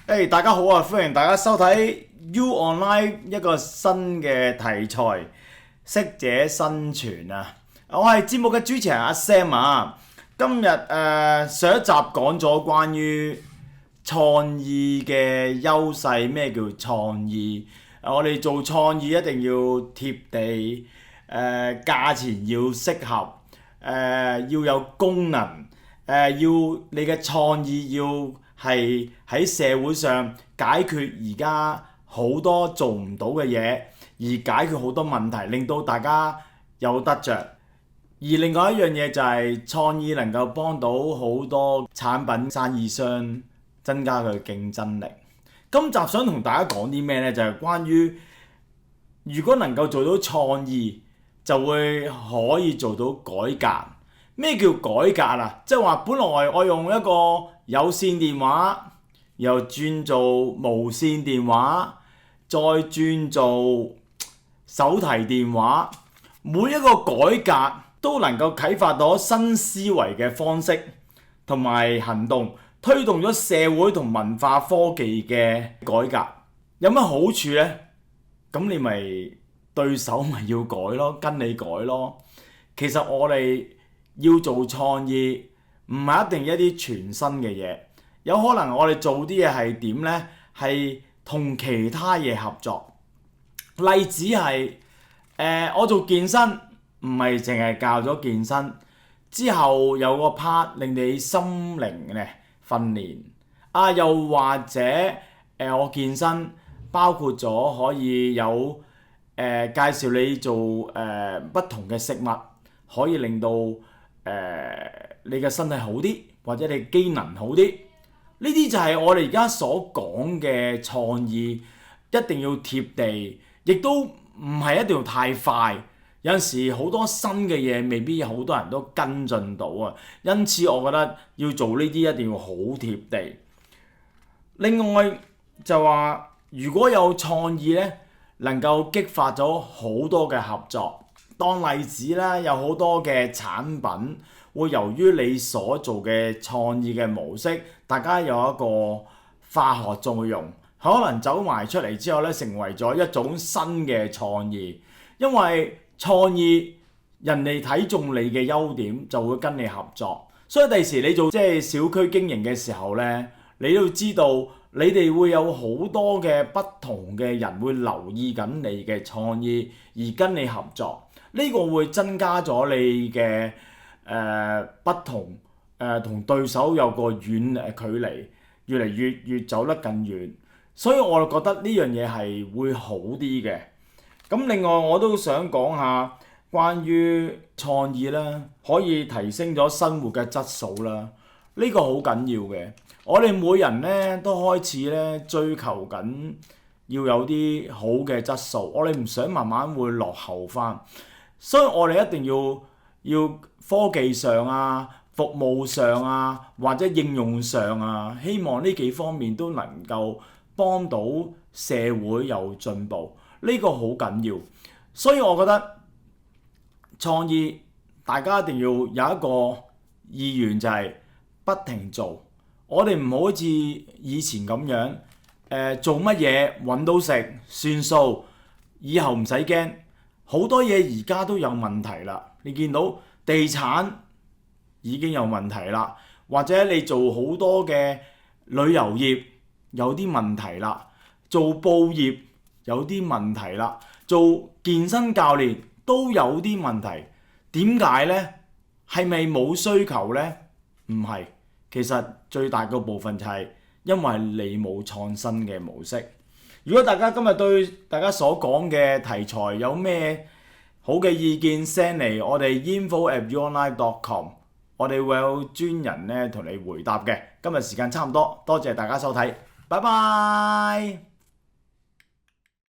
大家好啊！歡迎大家收睇 U Online 一個新嘅題材，適者生存啊！我係節目嘅主持人阿 Sam 啊。今日上一集講咗關於創意嘅優勢，咩叫創意？我哋做創意一定要貼地，價錢要適合，要有功能，要你嘅創意要係喺社會上解決而家好多做唔到嘅嘢，而解決好多問題，令到大家有得着。而另外一樣嘢就係創意能夠幫到好多產品生意商增加佢嘅競爭力。今集想同大家講啲咩呢？就係關於如果能夠做到創意，就會可以做到改革。咩叫改革啊？即係話本來我用一個有線電話，又轉做無線電話，再轉做手提電話，每一個改革都能夠啟發到新思維嘅方式同埋行動，推動咗社會同文化科技嘅改革。有乜好處呢？咁你咪對手咪要改咯，跟你改咯。其實我哋要做創意，唔係一定一啲全新嘅嘢，有可能我哋做啲嘢係點呢？係同其他嘢合作。例子係我做健身，唔係淨係教咗健身，之後有個 part 令你心靈嘅訓練啊，又或者我健身包括咗可以有介紹你做不同嘅食物，可以令到你嘅身體好啲，或者你機能好啲。呢啲就係我哋而家所講嘅創意，一定要貼地，亦都唔係一定要太快。有陣時好多新嘅嘢未必好多人都跟進到啊，因此我覺得要做呢啲一定要好貼地。另外就話如果有創意呢，能夠激發咗好多嘅合作。當例子啦，有好多嘅產品會由於你所做嘅創意嘅模式，大家有一個化學作用，可能走埋出嚟之後咧，成為咗一種新嘅創意。因為創意人哋睇中你嘅優點，就會跟你合作。所以第時你做小區經營嘅時候咧，你都要知道你哋會有好多嘅不同嘅人會留意緊你嘅創意，而跟你合作。呢個會增加咗你嘅不同，同對手有個遠距離，越嚟越走得更遠。所以我覺得呢樣嘢係會好啲嘅。咁另外我都想講下關於創意啦，可以提升咗生活嘅質素啦。呢個好緊要嘅。我哋每人咧都開始咧追求緊要有啲好嘅質素，我哋唔想慢慢會落後翻。所以我哋一定要科技上啊、服務上啊，或者應用上啊，希望呢幾方面都能夠幫到社會有進步。呢個好緊要。所以我覺得創意大家一定要有一個意願，就係不停做。我哋唔好好似以前咁樣做乜嘢揾到食算數，以後唔使驚。好多嘢而家都有問題啦，你見到地產已經有問題啦，或者你做好多嘅旅遊業有啲問題啦，做報業有啲問題啦，做健身教練都有啲問題。點解呢？係咪冇需求呢？唔係，其實最大個部分就係因為你冇創新嘅模式。如果大家今日對大家所講嘅題材有咩好嘅意見 send 嚟我哋 info@uonline.com， 我哋會有專人咧同你回答嘅。今日時間差唔多，多謝大家收睇，拜拜。